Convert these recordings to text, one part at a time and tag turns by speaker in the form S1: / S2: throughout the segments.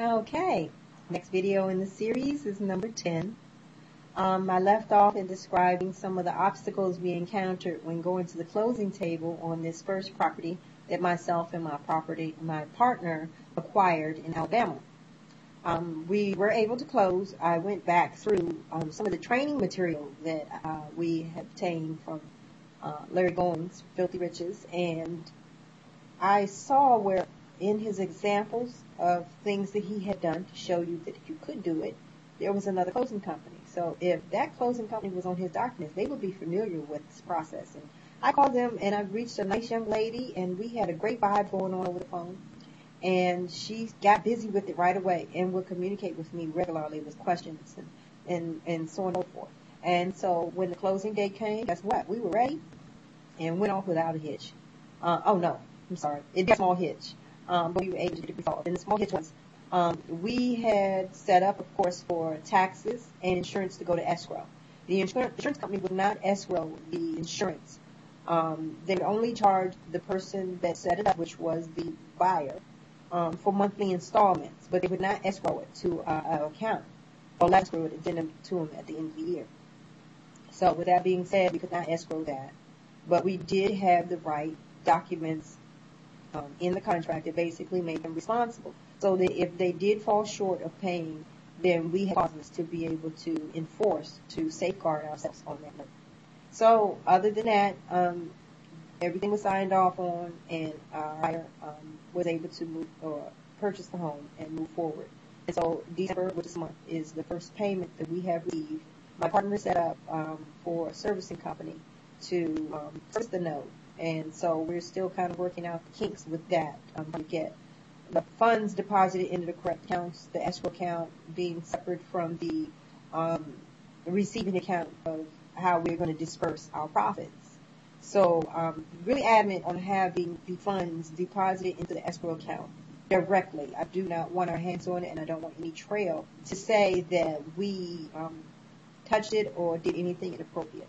S1: Okay, next video in the series is number 10. I left off in describing some of the obstacles we encountered when going to the closing table on this first property that myself and my partner acquired in Alabama. We were able to close. I went back through some of the training material that we had obtained from Larry Goins, Filthy Riches, and I saw where in his examples of things that he had done to show you that you could do it, there was another closing company. So if that closing company was on his documents, they would be familiar with this process. And I called them, and I reached a nice young lady, and we had a great vibe going on over the phone. And she got busy with it right away and would communicate with me regularly with questions and so on and so forth. And so when the closing day came, guess what? We were ready and went off without a hitch. It did a small hitch. But we were able to get it resolved. And the small hitch was, we had set up, of course, for taxes and insurance to go to escrow. The insurance company would not escrow the insurance. They would only charge the person that set it up, which was the buyer, for monthly installments, but they would not escrow it to our account or escrow it and send them to them at the end of the year. So with that being said, we could not escrow that, but we did have the right documents in the contract that basically made them responsible. So that if they did fall short of paying, then we had causes to be able to enforce, to safeguard ourselves on that note. So other than that, everything was signed off on, and our buyer was able to move or purchase the home and move forward. And so December, which this month, is the first payment that we have received. My partner set up for a servicing company to service the note. And so we're still kind of working out the kinks with that to get the funds deposited into the correct accounts, the escrow account being separate from the receiving account of how we're going to disperse our profits. So really adamant on having the funds deposited into the escrow account directly. I do not want our hands on it, and I don't want any trail to say that we touched it or did anything inappropriate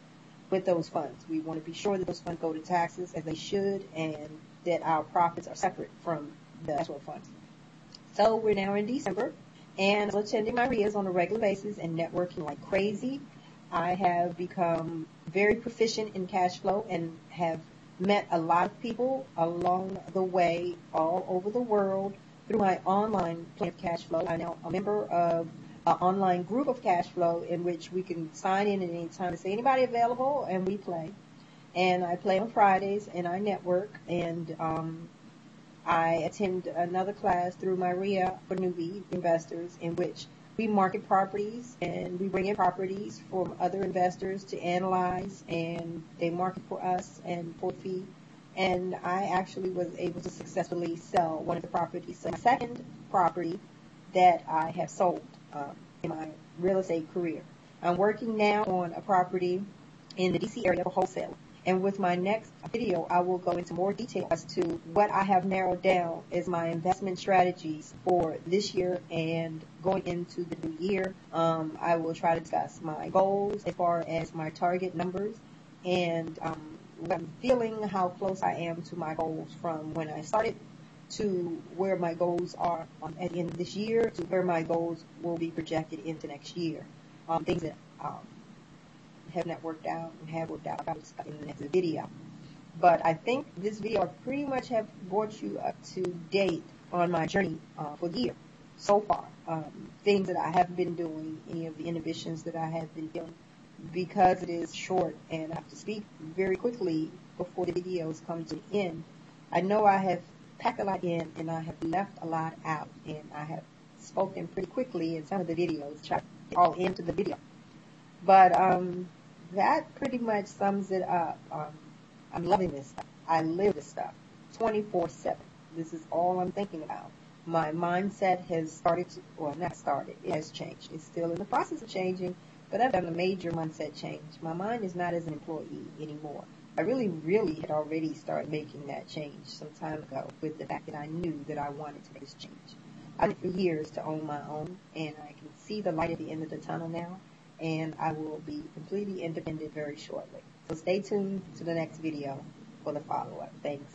S1: with those funds. We want to be sure that those funds go to taxes as they should, and that our profits are separate from the escrow funds. So we're now in December, and I'm attending my RIAs on a regular basis and networking like crazy. I have become very proficient in cash flow and have met a lot of people along the way all over the world through my online plan of cash flow. I'm now a member of an online group of cash flow in which we can sign in at any time and say anybody available, and we play. And I play on Fridays, and I network, and I attend another class through my RIA for newbie investors in which we market properties, and we bring in properties from other investors to analyze, and they market for us and for a fee. And I actually was able to successfully sell one of the properties. So my second property that I have sold in my real estate career. I'm working now on a property in the DC area for wholesale. And with my next video, I will go into more detail as to what I have narrowed down as my investment strategies for this year and going into the new year. I will try to discuss my goals as far as my target numbers and I'm feeling how close I am to my goals from when I started to where my goals are at the end of this year to where my goals will be projected into next year. Things that have not worked out and have worked out, I will discuss in the next video. But I think this video pretty much have brought you up to date on my journey for the year so far. Things that I have been doing, any of the inhibitions that I have been doing, because it is short and I have to speak very quickly before the videos come to an end. I know I have packed a lot in and I have left a lot out, and I have spoken pretty quickly in some of the videos, try to get all into the video. But that pretty much sums it up. I'm loving this stuff. I live this stuff 24/7. This is all I'm thinking about. My mindset has started to, well, not started, it has changed. It's still in the process of changing, but I've done a major mindset change. My mind is not as an employee anymore. I really had already started making that change some time ago with the fact that I knew that I wanted to make this change. I did for years to own my own, and I can see the light at the end of the tunnel now, and I will be completely independent very shortly. So stay tuned to the next video for the follow-up. Thanks.